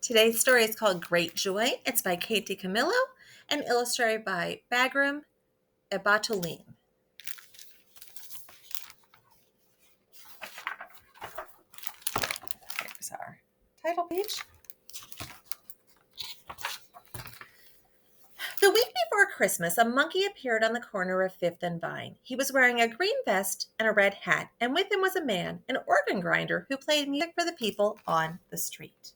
Today's story is called Great Joy. It's by DeCamillo and illustrated by Bagram Ebatoline. Here's our title page. The week before Christmas, a monkey appeared on the corner of Fifth and Vine. He was wearing a green vest and a red hat, and with him was a man, an organ grinder, who played music for the people on the street.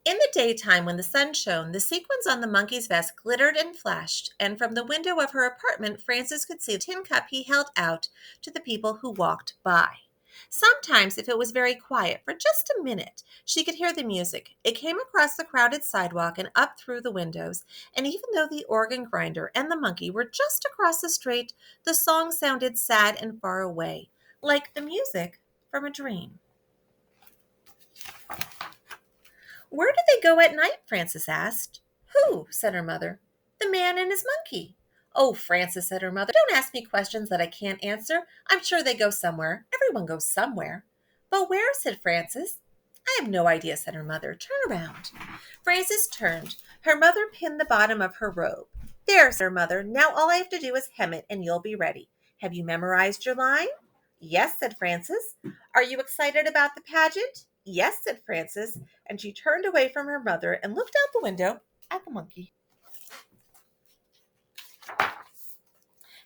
In the daytime, when the sun shone, the sequins on the monkey's vest glittered and flashed, and from the window of her apartment, Frances could see the tin cup he held out to the people who walked by. Sometimes, if it was very quiet, for just a minute, she could hear the music. It came across the crowded sidewalk and up through the windows, and even though the organ grinder and the monkey were just across the street, the song sounded sad and far away, like the music from a dream. "Where do they go at night?" Frances asked. "Who?" said her mother. "The man and his monkey." "Oh, Frances," said her mother, "don't ask me questions that I can't answer. I'm sure they go somewhere. Everyone goes somewhere." "But where?" said Frances. "I have no idea," said her mother. "Turn around." Frances turned. Her mother pinned the bottom of her robe. "There," said her mother. "Now all I have to do is hem it, and you'll be ready. Have you memorized your line?" "Yes," said Frances. "Are you excited about the pageant?" "Yes," said Frances, and she turned away from her mother and looked out the window at the monkey.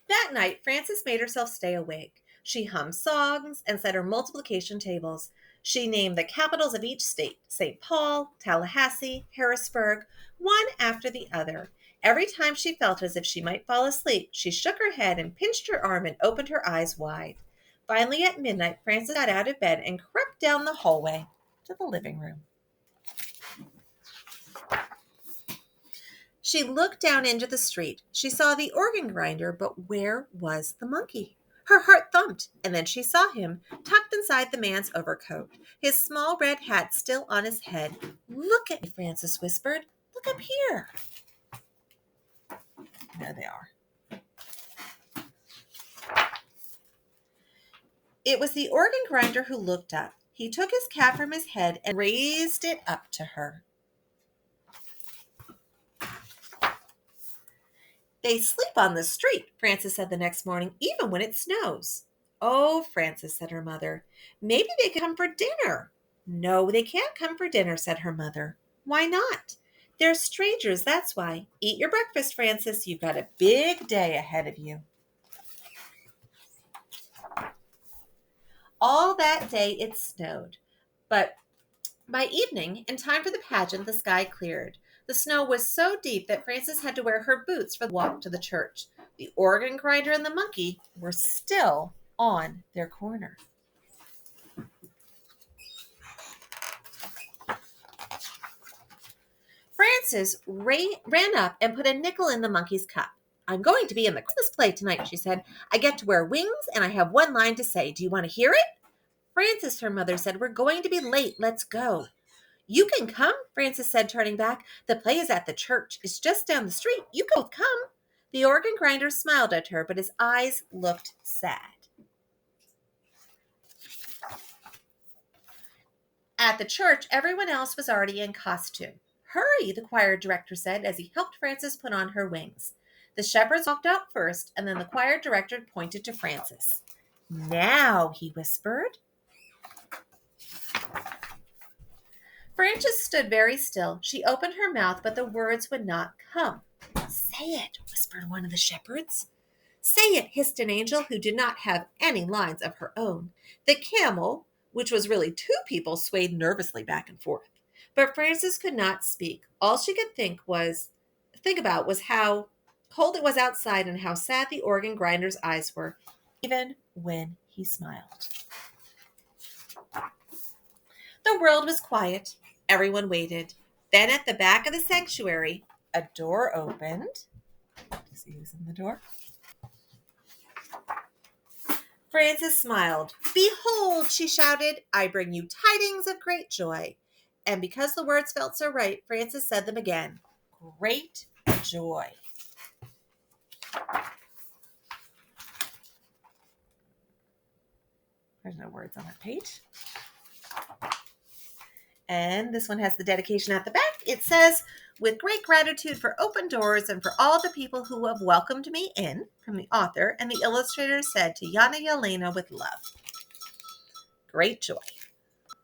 That night, Frances made herself stay awake. She hummed songs and said her multiplication tables. She named the capitals of each state: St. Paul, Tallahassee, Harrisburg, one after the other. Every time she felt as if she might fall asleep, she shook her head and pinched her arm and opened her eyes wide. Finally, at midnight, Frances got out of bed and crept down the hallway to the living room. She looked down into the street. She saw the organ grinder, but where was the monkey? Her heart thumped, and then she saw him, tucked inside the man's overcoat, his small red hat still on his head. "Look at me," Frances whispered. "Look up here." There they are. It was the organ grinder who looked up. He took his cap from his head and raised it up to her. "They sleep on the street," Frances said the next morning, "even when it snows." "Oh, Frances," said her mother, "maybe they could come for dinner." "No, they can't come for dinner," said her mother. "Why not?" "They're strangers, that's why. Eat your breakfast, Frances. You've got a big day ahead of you." All that day it snowed, but by evening, in time for the pageant, the sky cleared. The snow was so deep that Frances had to wear her boots for the walk to the church. The organ grinder and the monkey were still on their corner. Frances ran up and put a nickel in the monkey's cup. "I'm going to be in the Christmas play tonight," she said. "I get to wear wings, and I have one line to say. Do you want to hear it?" "Frances," her mother said, "we're going to be late. Let's go." "You can come," Frances said, turning back. "The play is at the church. It's just down the street. You can both come." The organ grinder smiled at her, but his eyes looked sad. At the church, everyone else was already in costume. "Hurry," the choir director said as he helped Frances put on her wings. The shepherds walked out first, and then the choir director pointed to Frances. "Now," he whispered. Frances stood very still. She opened her mouth, but the words would not come. "Say it," whispered one of the shepherds. "Say it," hissed an angel who did not have any lines of her own. The camel, which was really two people, swayed nervously back and forth. But Frances could not speak. All she could think about was how cold it was outside and how sad the organ grinder's eyes were, even when he smiled. The world was quiet. Everyone waited. Then at the back of the sanctuary, a door opened. See who's in the door? Frances smiled. "Behold," she shouted, "I bring you tidings of great joy." And because the words felt so right, Frances said them again. Great joy. There's no words on that page. And this one has the dedication at the back. It says, with great gratitude for open doors and for all the people who have welcomed me in, from the author, and the illustrator said to Yana Yelena with love. Great joy.